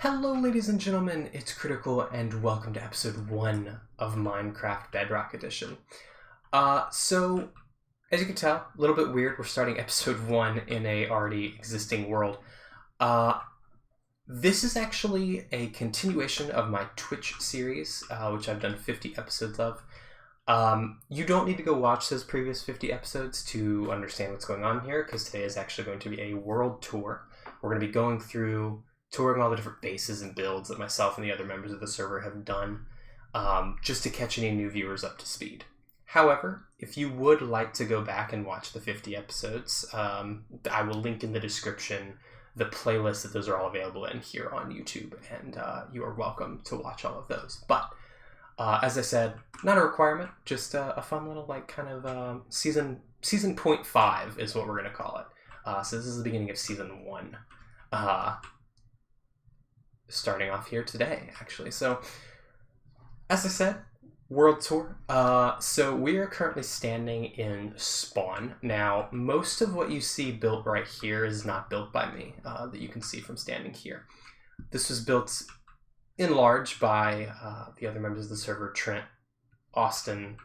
Hello ladies and gentlemen, it's Critical and welcome to episode 1 of Minecraft Bedrock Edition. So, as you can tell, a little bit weird, we're starting episode 1 in a already existing world. This is actually a continuation of my Twitch series, which I've done 50 episodes of. You don't need to go watch those previous 50 episodes to understand what's going on here, because today is actually going to be a world tour. We're going to be going through touring all the different bases and builds that myself and the other members of the server have done, just to catch any new viewers up to speed. However, if you would like to go back and watch the 50 episodes, I will link in the description the playlist that those are all available in here on YouTube, and you are welcome to watch all of those. But as I said, not a requirement, just a fun little season 0.5 is what we're going to call it. So this is the beginning of season 1. Starting off here today, actually. So, as I said, world tour. So we are currently standing in spawn. Now, most of what you see built right here is not built by me, that you can see from standing here. This was built in large by the other members of the server, Trent, Austin.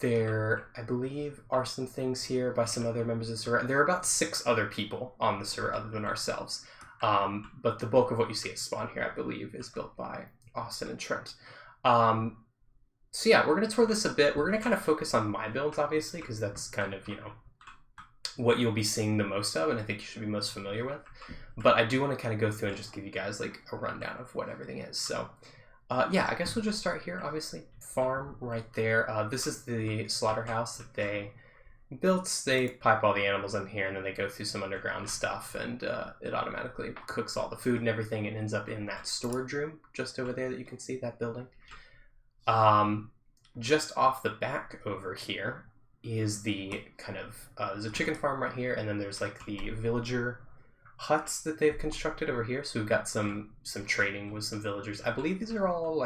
There, I believe, are some things here by some other members of the server. There are about 6 other people on the server other than ourselves. But the bulk of what you see at spawn here, I believe, is built by Austin and Trent. So yeah, we're going to tour this a bit. We're going to kind of focus on my builds, obviously, because that's kind of, what you'll be seeing the most of, and I think you should be most familiar with. But I do want to kind of go through and just give you guys, a rundown of what everything is. So, yeah, I guess we'll just start here, obviously. Farm right there. This is the slaughterhouse that they built. They pipe all the animals in here, and then they go through some underground stuff, and it automatically cooks all the food and everything, and ends up in that storage room just over there that you can see, that building. Just off the back over here is the kind of there's a chicken farm right here, and then there's the villager huts that they've constructed over here. So we've got some trading with some villagers. I believe these are all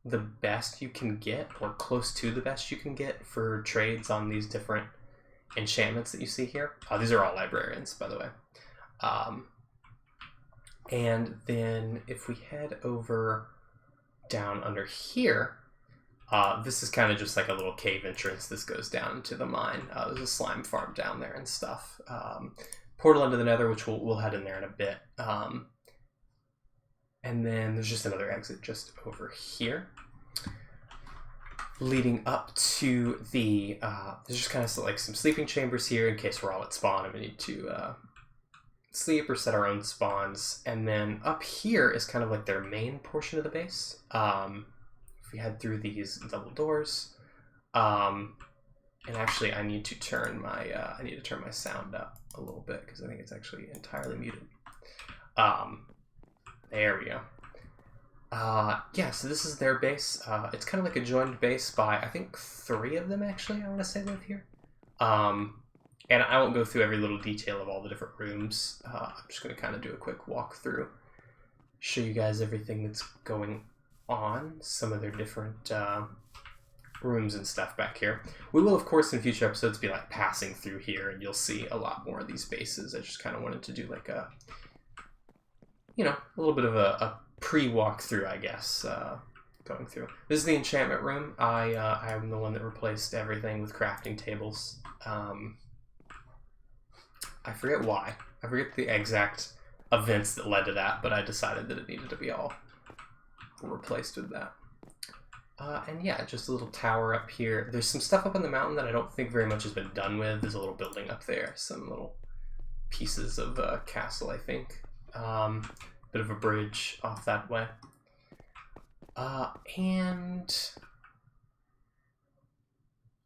the best you can get, or close to the best you can get for trades on these different enchantments that you see here. These are all librarians, by the way. And then if we head over down under here, this is kind of just like a little cave entrance. This goes down into the mine. There's a slime farm down there and stuff. Portal into the nether, which we'll head in there in a bit. And then there's just another exit just over here, leading up to the, there's just kind of some sleeping chambers here in case we're all at spawn and we need to sleep or set our own spawns. And then up here is kind of their main portion of the base. If we head through these double doors, and actually I need to turn my sound up a little bit because I think it's actually entirely muted. There we go. Yeah, so this is their base. It's kind of like a joined base by, I think, 3 of them, actually, I want to say, live here. And I won't go through every little detail of all the different rooms. I'm just going to kind of do a quick walkthrough, show you guys everything that's going on, some of their different rooms and stuff back here. We will, of course, in future episodes be passing through here, and you'll see a lot more of these bases. I just kind of wanted to do a little bit of a pre-walkthrough, I guess, going through. This is the enchantment room. I'm the one that replaced everything with crafting tables. I forget why. I forget the exact events that led to that, but I decided that it needed to be all replaced with that. And yeah, just a little tower up here. There's some stuff up on the mountain that I don't think very much has been done with. There's a little building up there, some little pieces of castle, I think. Bit of a bridge off that way. And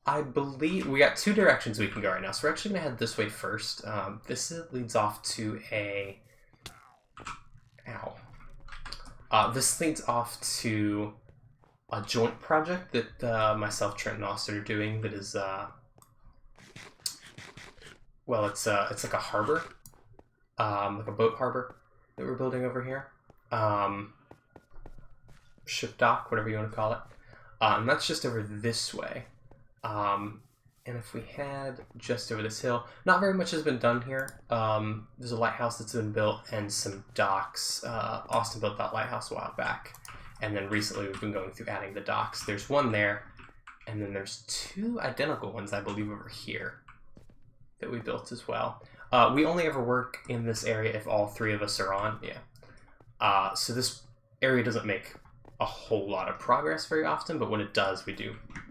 I believe we got 2 directions we can go right now. So we're actually going to head this way first. This leads off to a... Ow. This leads off to a joint project that myself, Trent, and Austin are doing that is... well, it's like a harbor. Like a boat harbor that we're building over here. Ship dock, whatever you want to call it. And that's just over this way. And if we head just over this hill, not very much has been done here. There's a lighthouse that's been built and some docks. Austin built that lighthouse a while back. And then recently we've been going through adding the docks. There's one there, and then there's 2 identical ones, I believe, over here that we built as well. We only ever work in this area if all 3 of us are on. Yeah. So this area doesn't make a whole lot of progress very often, but when it does, we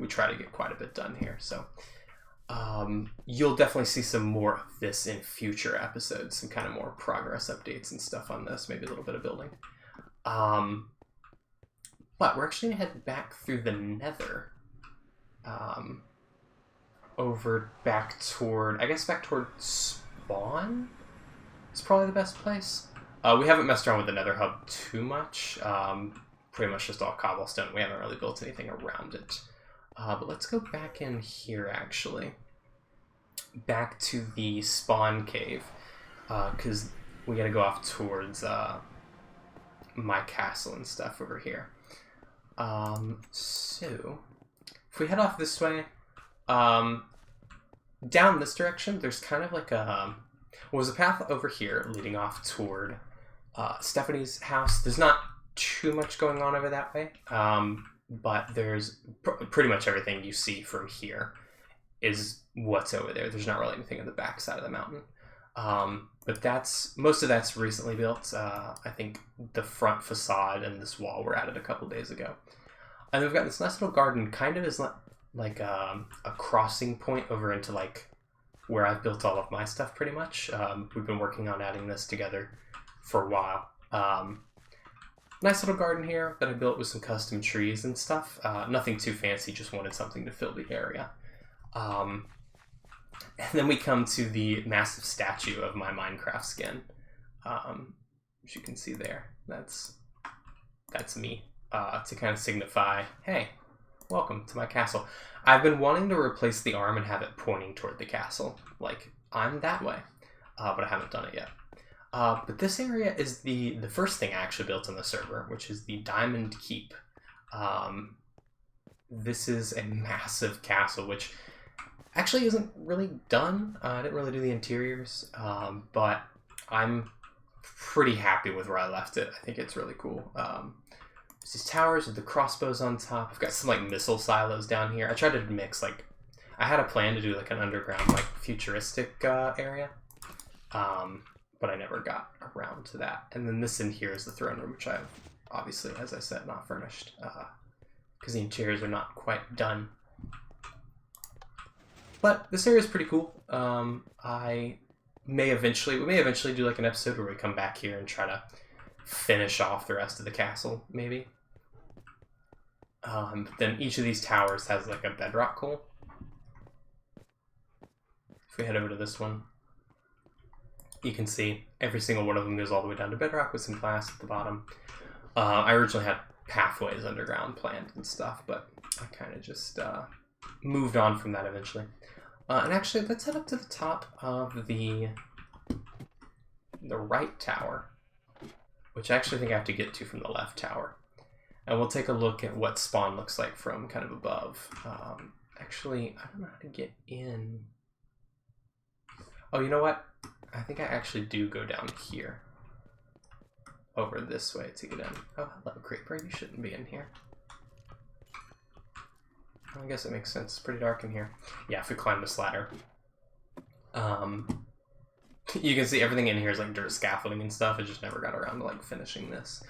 try to get quite a bit done here. So you'll definitely see some more of this in future episodes, some kind of more progress updates and stuff on this, maybe a little bit of building. But we're actually gonna head back through the Nether, over back toward Spawn. It's probably the best place. We haven't messed around with the Nether hub too much. Pretty much just all cobblestone. We haven't really built anything around it. But let's go back in here, actually. Back to the spawn cave. Because we gotta go off towards my castle and stuff over here. So, if we head off this way, down this direction, there's kind of like there's a path over here leading off toward Stephanie's house. There's not too much going on over that way, but there's pretty much everything you see from here is what's over there. There's not really anything on the back side of the mountain, but most of that's recently built. I think the front facade and this wall were added a couple days ago, and we've got this nice little garden, kind of as like a crossing point over into like where I've built all of my stuff pretty much. We've been working on adding this together for a while. Nice little garden here that I built with some custom trees and stuff. Nothing too fancy, just wanted something to fill the area. And then we come to the massive statue of my Minecraft skin. As you can see there, that's me, to kind of signify, hey, welcome to my castle. I've been wanting to replace the arm and have it pointing toward the castle. Like, I'm that way, but I haven't done it yet. But this area is the first thing I actually built on the server, which is the Diamond Keep. This is a massive castle, which actually isn't really done. I didn't really do the interiors, but I'm pretty happy with where I left it. I think it's really cool. There's these towers with the crossbows on top. I've got some like missile silos down here. I tried to mix I had a plan to do like an underground like futuristic area. But I never got around to that. And then this in here is the throne room, which I've obviously, as I said, not furnished, because the interiors are not quite done. But this area is pretty cool. We may eventually do like an episode where we come back here and try to finish off the rest of the castle, maybe. Then each of these towers has like a bedrock hole. If we head over to this one, you can see every single one of them goes all the way down to bedrock with some glass at the bottom. I originally had pathways underground planned and stuff, but I kind of just moved on from that eventually. And actually, let's head up to the top of the right tower, which I actually think I have to get to from the left tower. And we'll take a look at what spawn looks like from kind of above. Actually, I don't know how to get in. Oh, you know what? I think I actually do go down here. Over this way to get in. Oh, hello, Creeper. You shouldn't be in here. I guess it makes sense. It's pretty dark in here. Yeah, if we climb this ladder. You can see everything in here is like dirt scaffolding and stuff. I just never got around to like finishing this.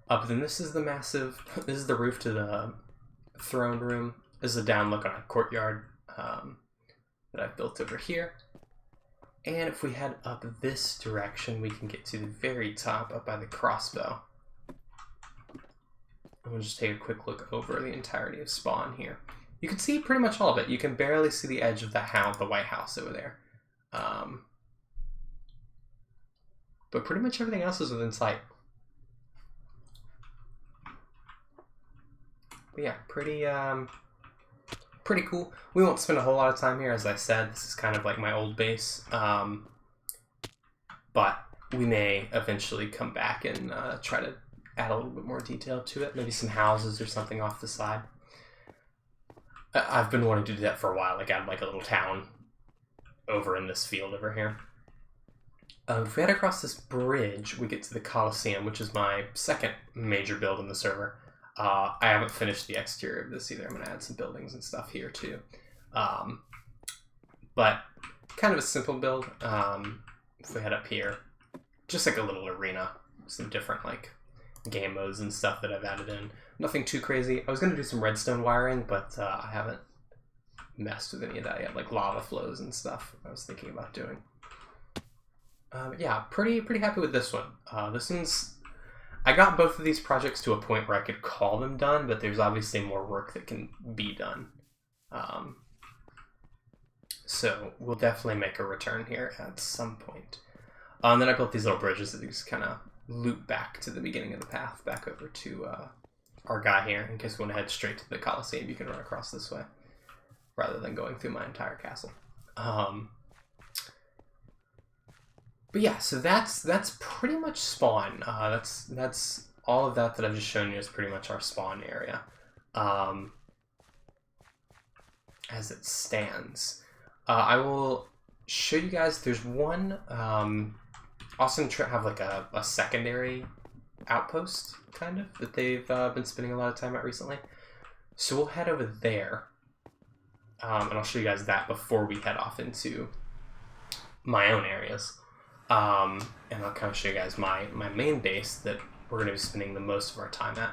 But then this is the massive... This is the roof to the throne room. This is a down look on a courtyard that I've built over here. And if we head up this direction, we can get to the very top up by the crossbow. And we'll just take a quick look over the entirety of spawn here. You can see pretty much all of it. You can barely see the edge of the White House over there. But pretty much everything else is within sight. But yeah, pretty cool. We won't spend a whole lot of time here. As I said, this is kind of like my old base. But we may eventually come back and try to add a little bit more detail to it. Maybe some houses or something off the side. I've been wanting to do that for a while, like add like a little town over in this field over here. If we head across this bridge, we get to the Coliseum, which is my second major build in the server. I haven't finished the exterior of this either. I'm going to add some buildings and stuff here too. But kind of a simple build. If we head up here, just like a little arena, some different like game modes and stuff that I've added in. Nothing too crazy. I was going to do some redstone wiring, but I haven't messed with any of that yet, like lava flows and stuff I was thinking about doing. Yeah, pretty happy with this one. This one's... I got both of these projects to a point where I could call them done, but there's obviously more work that can be done. So we'll definitely make a return here at some point. And then I built these little bridges that just kind of loop back to the beginning of the path, back over to our guy here. In case we want to head straight to the Coliseum, you can run across this way, rather than going through my entire castle. But yeah, so that's pretty much spawn. That's all of that I've just shown you is pretty much our spawn area, as it stands. I will show you guys. There's one. Also have like a secondary outpost kind of that they've been spending a lot of time at recently. So we'll head over there, and I'll show you guys that before we head off into my own areas. And I'll kind of show you guys my main base that we're going to be spending the most of our time at.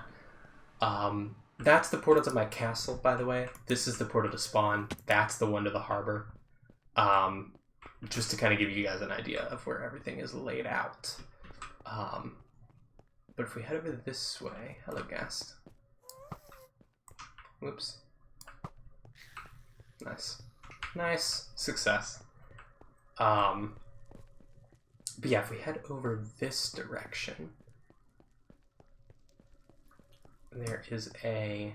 That's the portal to my castle, by the way. This is the portal to spawn. That's the one to the harbor. Just to kind of give you guys an idea of where everything is laid out. But if we head over this way... Hello, guest. Whoops. Nice. Nice. Success. But yeah, if we head over this direction, there is a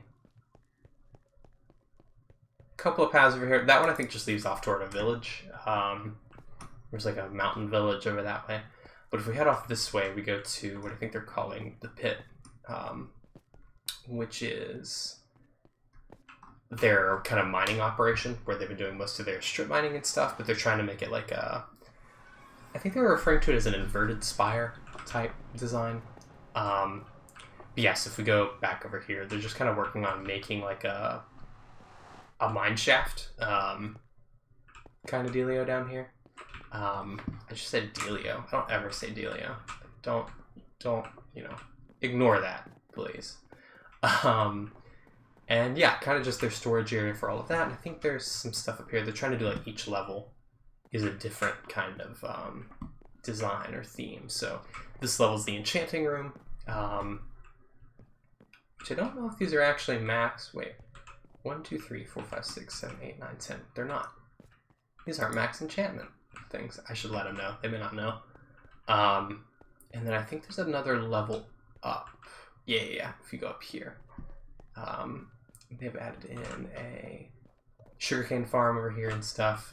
couple of paths over here. That one I think just leads off toward a village. There's like a mountain village over that way. But if we head off this way, we go to what I think they're calling the pit, which is their kind of mining operation where they've been doing most of their strip mining and stuff, but they're trying to make it like a... I think they were referring to it as an inverted spire type design. But yes, if we go back over here, they're just kind of working on making like a mine shaft kind of dealio down here. I just said dealio. I don't ever say dealio. Don't ignore that, please. And yeah, kind of just their storage area for all of that. And I think there's some stuff up here. They're trying to do like each level is a different kind of design or theme. So this level's the enchanting room, which I don't know if these are actually max. Wait, 1, 2, 3, 4, 5, 6, 7, 8, 9, 10. They're not. These aren't max enchantment things. I should let them know. They may not know. And then I think there's another level up. Yeah. If you go up here, they've added in a sugarcane farm over here and stuff.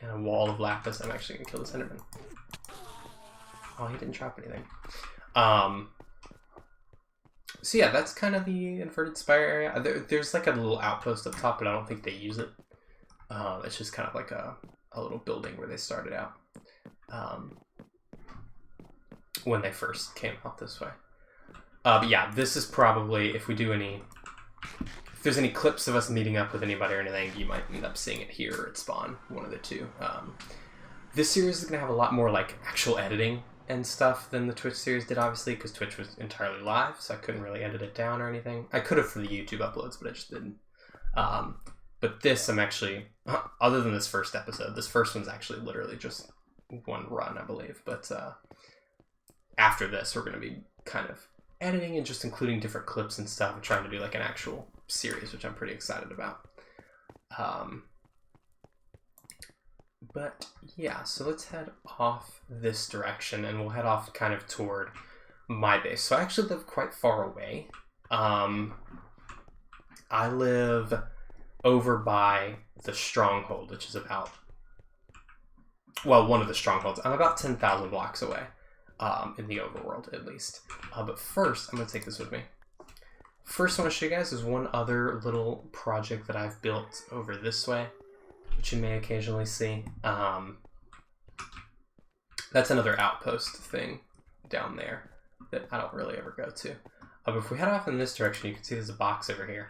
And a wall of lapis. I'm actually gonna kill this enderman. Oh, he didn't drop anything. So yeah, that's kind of the inverted spire area. There's like a little outpost up top, but I don't think they use it. It's just kind of like a little building where they started out when they first came out this way. But yeah, this is probably, if there's any clips of us meeting up with anybody or anything, you might end up seeing it here or at spawn, one of the two. This series is going to have a lot more like actual editing and stuff than the Twitch series did, obviously, because Twitch was entirely live, so I couldn't really edit it down or anything. I could have for the YouTube uploads, but I just didn't. But this, I'm actually, other than this first episode, this first one's actually literally just one run, I believe. But after this, we're going to be kind of editing and just including different clips and stuff and trying to do like an actual series, which I'm pretty excited about. But yeah, so let's head off this direction and we'll head off kind of toward my base. So I actually live quite far away. I live over by the stronghold, which is about, well, one of the strongholds. I'm about 10,000 blocks away, in the overworld at least. But first, I'm going to take this with me. first I want to show you guys is one other little project that I've built over this way, which you may occasionally see. That's another outpost thing down there that I don't really ever go to. But if we head off in this direction, you can see there's a box over here.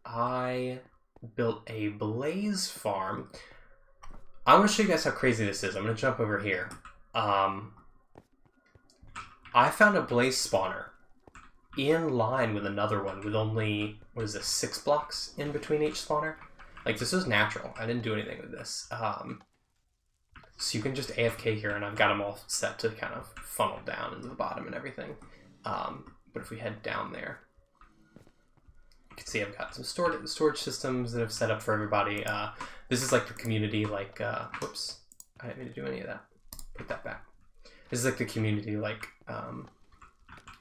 I built a blaze farm. I'm going to show you guys how crazy this is. I'm going to jump over here. I found a blaze spawner in line with another one with only, 6 blocks in between each spawner. Like, this was natural. I didn't do anything with this. So you can just AFK here, and I've got them all set to kind of funnel down into the bottom and everything. But if we head down there, you can see I've got some storage systems that I've set up for everybody. This is like the community, like, whoops, I didn't mean to do any of that. Put that back. This is like the community, like,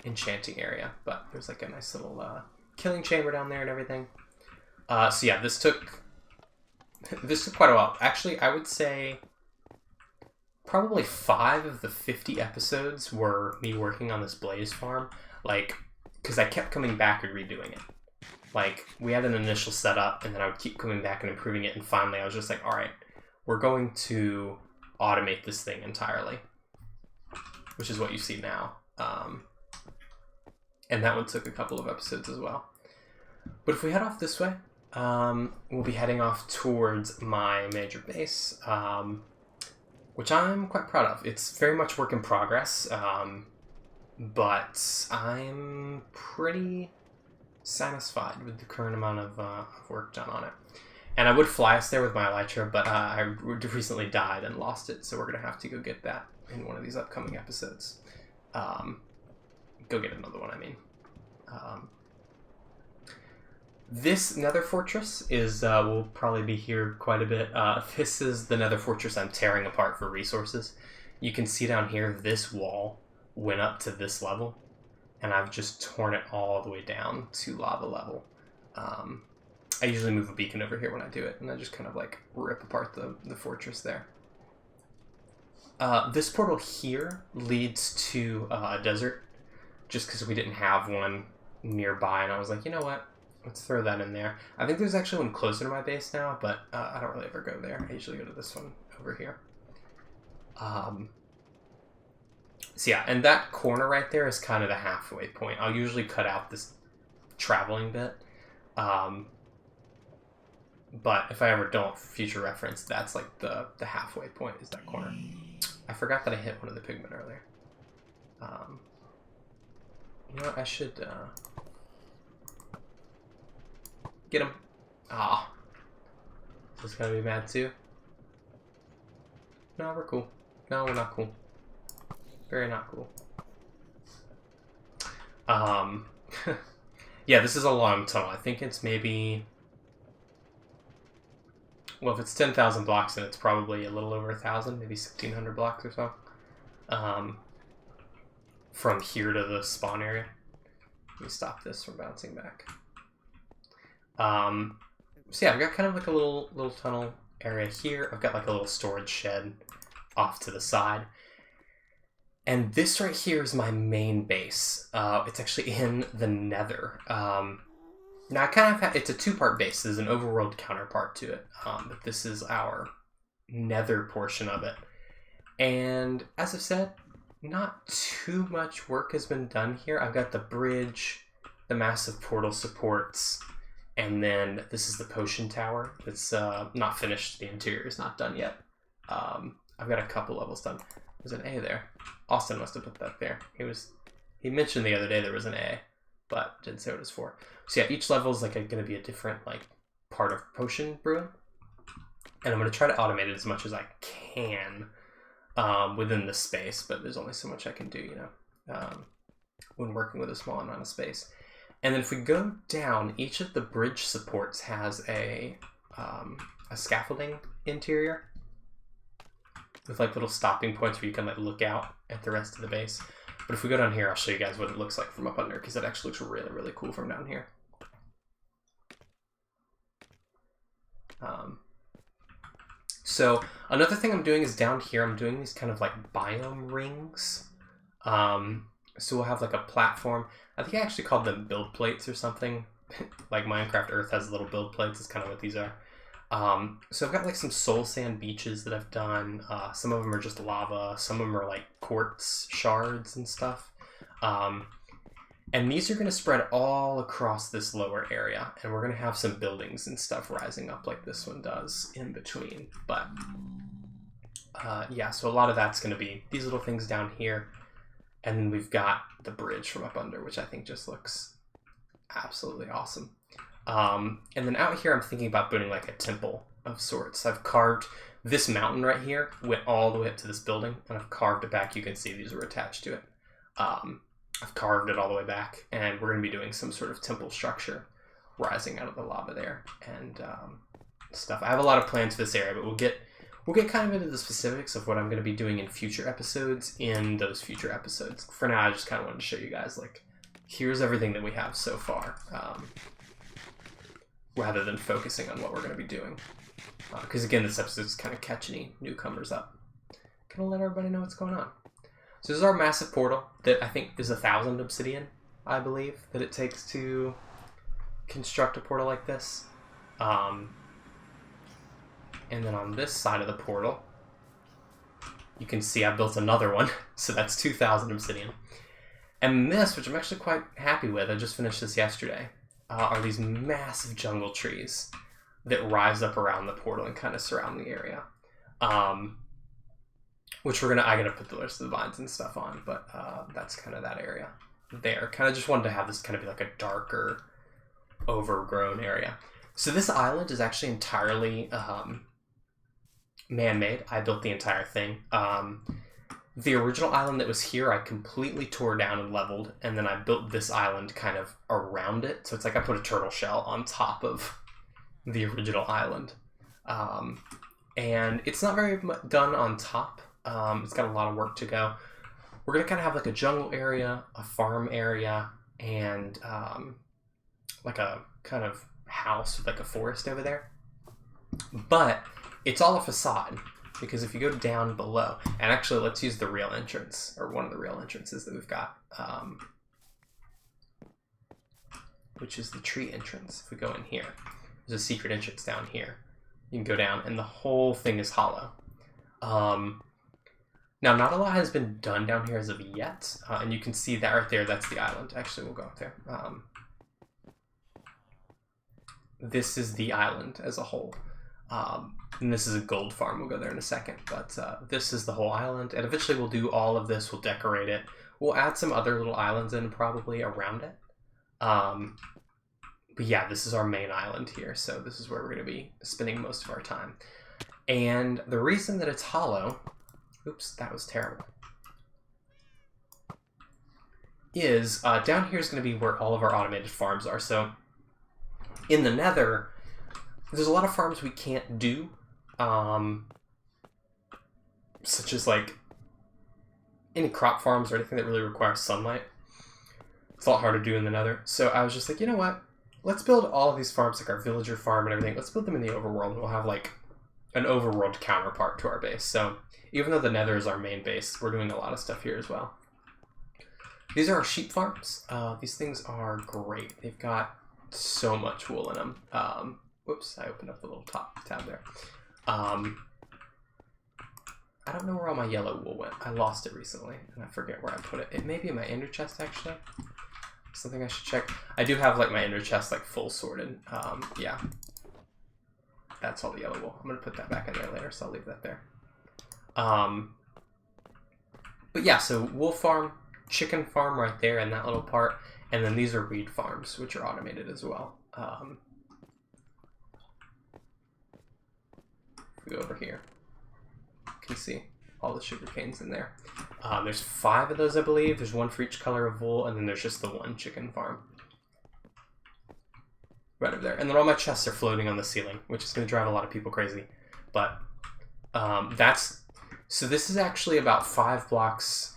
enchanting area, but there's like a nice little killing chamber down there and everything. So yeah, this took quite a while. Actually, I would say probably 5 of the 50 episodes were me working on this blaze farm, like, because I kept coming back and redoing it. Like, we had an initial setup, and then I would keep coming back and improving it, and finally I was just like, all right, we're going to automate this thing entirely, which is what you see now. And that one took a couple of episodes as well. But if we head off this way, we'll be heading off towards my major base, which I'm quite proud of. It's very much work in progress, but I'm pretty satisfied with the current amount of work done on it. And I would fly us there with my Elytra, but I recently died and lost it, so we're going to have to go get that in one of these upcoming episodes. Go get another one, I mean. This nether fortress is will probably be here quite a bit. This is the nether fortress I'm tearing apart for resources. You can see down here, this wall went up to this level, and I've just torn it all the way down to lava level. I usually move a beacon over here when I do it, and I just kind of like rip apart the fortress there. This portal here leads to a desert, just because we didn't have one nearby, and I was like, you know what? Let's throw that in there. I think there's actually one closer to my base now, but I don't really ever go there. I usually go to this one over here. So yeah, and that corner right there is kind of the halfway point. I'll usually cut out this traveling bit. But if I ever don't, for future reference, that's like the halfway point is that corner. I forgot that I hit one of the pigmen earlier. You know what, I should get him. Ah. Is this gonna be mad too? No, we're cool. No, we're not cool. Very not cool. Yeah, this is a long tunnel. I think it's maybe... Well, if it's 10,000 blocks, then it's probably a little over 1,000, maybe 1,600 blocks or so. From here to the spawn area. Let me stop this from bouncing back. So yeah, I've got kind of like a little tunnel area here. I've got like a little storage shed off to the side. And this right here is my main base. It's actually in the nether. Now I kind of have, it's a 2-part base. There's an overworld counterpart to it. But this is our nether portion of it. And as I've said, not too much work has been done here. I've got the bridge, the massive portal supports, and then this is the potion tower. It's not finished. The interior is not done yet. I've got a couple levels done. There's an A there. Austin must have put that there. He mentioned the other day there was an A, but didn't say what it was for. So yeah, each level is like going to be a different like part of potion brewing, and I'm going to try to automate it as much as I can within the space. But there's only so much I can do, you know, when working with a small amount of space. And then if we go down, each of the bridge supports has a scaffolding interior with like little stopping points where you can like look out at the rest of the base. But if we go down here, I'll show you guys what it looks like from up under, because it actually looks really, really cool from down here. So another thing I'm doing is down here, I'm doing these kind of like biome rings. So we'll have like a platform. I think I actually called them build plates or something. Like Minecraft Earth has little build plates. It's kind of what these are. So I've got like some soul sand beaches that I've done. Some of them are just lava. Some of them are like quartz shards and stuff. And these are going to spread all across this lower area. And we're going to have some buildings and stuff rising up like this one does in between. But yeah, so a lot of that's going to be these little things down here. And then we've got the bridge from up under, which I think just looks absolutely awesome. And then out here, I'm thinking about building like a temple of sorts. I've carved this mountain right here, went all the way up to this building, and I've carved it back. You can see these were attached to it. I've carved it all the way back, and we're going to be doing some sort of temple structure rising out of the lava there and stuff. I have a lot of plans for this area, but we'll get kind of into the specifics of what I'm going to be doing in future episodes in those future episodes. For now, I just kind of wanted to show you guys, like, here's everything that we have so far, rather than focusing on what we're going to be doing. Because again, this episode is kind of catching any newcomers up. Kind of let everybody know what's going on. So this is our massive portal that I think is 1,000 obsidian, I believe, that it takes to construct a portal like this. And then on this side of the portal, you can see I built another one. So that's 2,000 obsidian. And this, which I'm actually quite happy with, I just finished this yesterday, are these massive jungle trees that rise up around the portal and kind of surround the area. Which I'm gonna put the rest of the vines and stuff on, but that's kind of that area there. Kind of just wanted to have this kind of be like a darker, overgrown area. So this island is actually entirely man-made. I built the entire thing. The original island that was here, I completely tore down and leveled, and then I built this island kind of around it. So it's like I put a turtle shell on top of the original island. And it's not very done on top. It's got a lot of work to go. We're going to kind of have like a jungle area, a farm area, and like a kind of house with like a forest over there. But it's all a facade, because if you go down below, and actually let's use the real entrance, or one of the real entrances that we've got, which is the tree entrance. If we go in here, there's a secret entrance down here. You can go down, and the whole thing is hollow. Now, not a lot has been done down here as of yet, and you can see that right there, that's the island. Actually, we'll go up there. This is the island as a whole. And this is a gold farm. We'll go there in a second. But this is the whole island, and eventually we'll do all of this. We'll decorate it. We'll add some other little islands in probably around it. But yeah, this is our main island here, so this is where we're going to be spending most of our time. And the reason that it's hollow... Oops, that was terrible. Is down here is going to be where all of our automated farms are. So in the Nether, there's a lot of farms we can't do, such as like any crop farms or anything that really requires sunlight. It's a lot harder to do in the Nether. So I was just like, you know what? Let's build all of these farms, like our villager farm and everything. Let's build them in the overworld, and we'll have like an overworld counterpart to our base. So even though the Nether is our main base, we're doing a lot of stuff here as well. These are our sheep farms. These things are great. They've got so much wool in them. Whoops, I opened up the little top tab there. I don't know where all my yellow wool went. I lost it recently, and I forget where I put it. It may be in my ender chest, actually. Something I should check. I do have like my ender chest like full sorted. Yeah. That's all the yellow wool. I'm going to put that back in there later, so I'll leave that there. But yeah, so wool farm, chicken farm right there in that little part, and then these are reed farms, which are automated as well. If we go over here, you can see all the sugar canes in there. There's 5 of those, I believe. There's 1 for each color of wool, and then there's just the 1 chicken farm. Right over there. And then all my chests are floating on the ceiling, which is going to drive a lot of people crazy. But so this is actually about 5 blocks.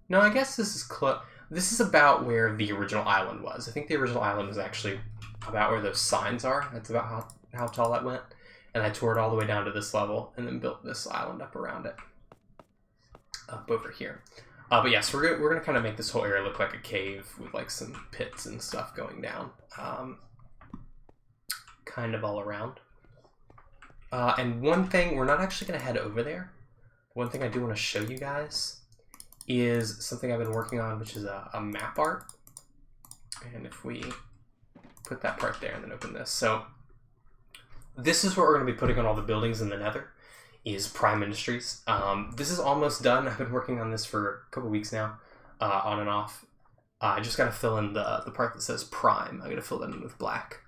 No, I guess this is close. This is about where the original island was. I think the original island was actually about where those signs are. That's about how tall that went. And I tore it all the way down to this level and then built this island up around it. Up over here. But yes, we're gonna kind of make this whole area look like a cave with like some pits and stuff going down, kind of all around. And one thing, we're not actually gonna head over there. One thing I do want to show you guys is something I've been working on, which is a map art. And if we put that part there and then open this, so this is what we're gonna be putting on all the buildings in the Nether. Is Prime Industries. This is almost done. I've been working on this for a couple weeks now, on and off. I just got to fill in the part that says Prime. I'm going to fill that in with black.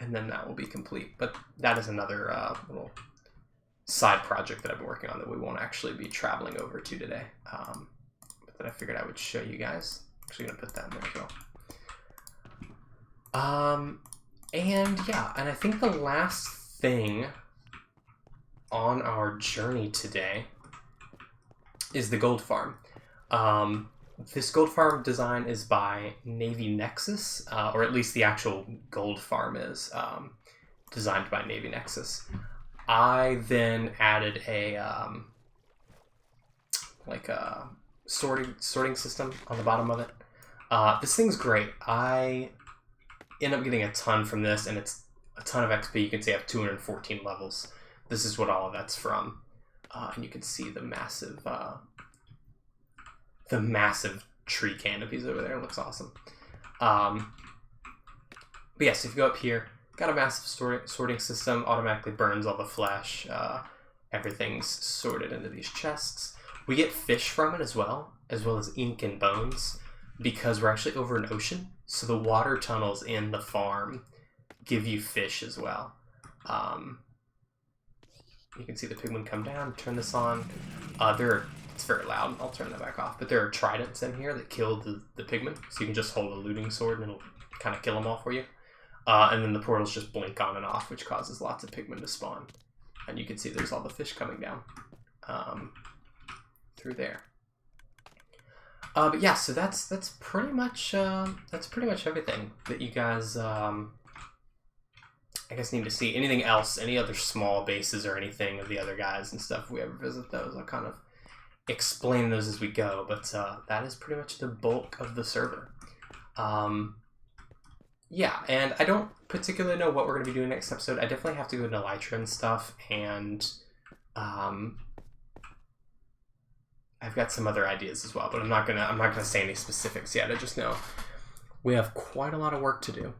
And then that will be complete. But that is another little side project that I've been working on that we won't actually be traveling over to today. But that I figured I would show you guys. Actually going to put that in there as well. And yeah, and I think the last thing on our journey today is the gold farm. This gold farm design is by Navy Nexus, or at least the actual gold farm is designed by Navy Nexus. I then added a like a sorting system on the bottom of it. This thing's great. I end up getting a ton from this, and it's a ton of XP. You can see I have 214 levels. This is what all of that's from, and you can see the massive tree canopies over there. It looks awesome. But yes, if you go up here, got a massive sorting system. Automatically burns all the flesh. Everything's sorted into these chests. We get fish from it as well as ink and bones, because we're actually over an ocean. So the water tunnels in the farm give you fish as well. You can see the pigmen come down, turn this on. It's very loud, I'll turn that back off. But there are tridents in here that kill the pigmen, so you can just hold a looting sword and it'll kind of kill them all for you. And then the portals just blink on and off, which causes lots of pigmen to spawn. And you can see there's all the fish coming down through there. But yeah, so that's pretty much everything that you guys I guess need to see. Anything else, any other small bases or anything of the other guys and stuff, if we ever visit those, I'll kind of explain those as we go, but that is pretty much the bulk of the server. Yeah, and I don't particularly know what we're going to be doing next episode. I definitely have to go into Elytra and stuff, and I've got some other ideas as well, but I'm not gonna say any specifics yet. I just know we have quite a lot of work to do.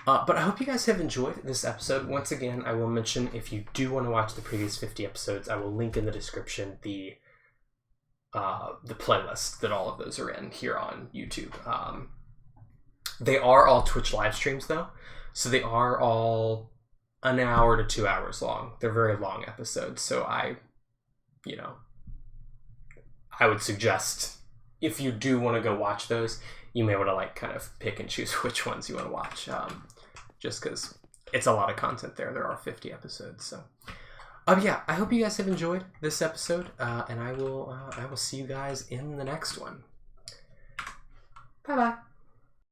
But I hope you guys have enjoyed this episode. Once again, I will mention, if you do want to watch the previous 50 episodes, I will link in the description the playlist that all of those are in here on YouTube. They are all Twitch live streams though, so they are all an hour to 2 hours long. They're very long episodes, so I would suggest, if you do want to go watch those, you may want to like kind of pick and choose which ones you want to watch, just because it's a lot of content there. There are 50 episodes, so yeah, I hope you guys have enjoyed this episode, and I will see you guys in the next one. Bye bye.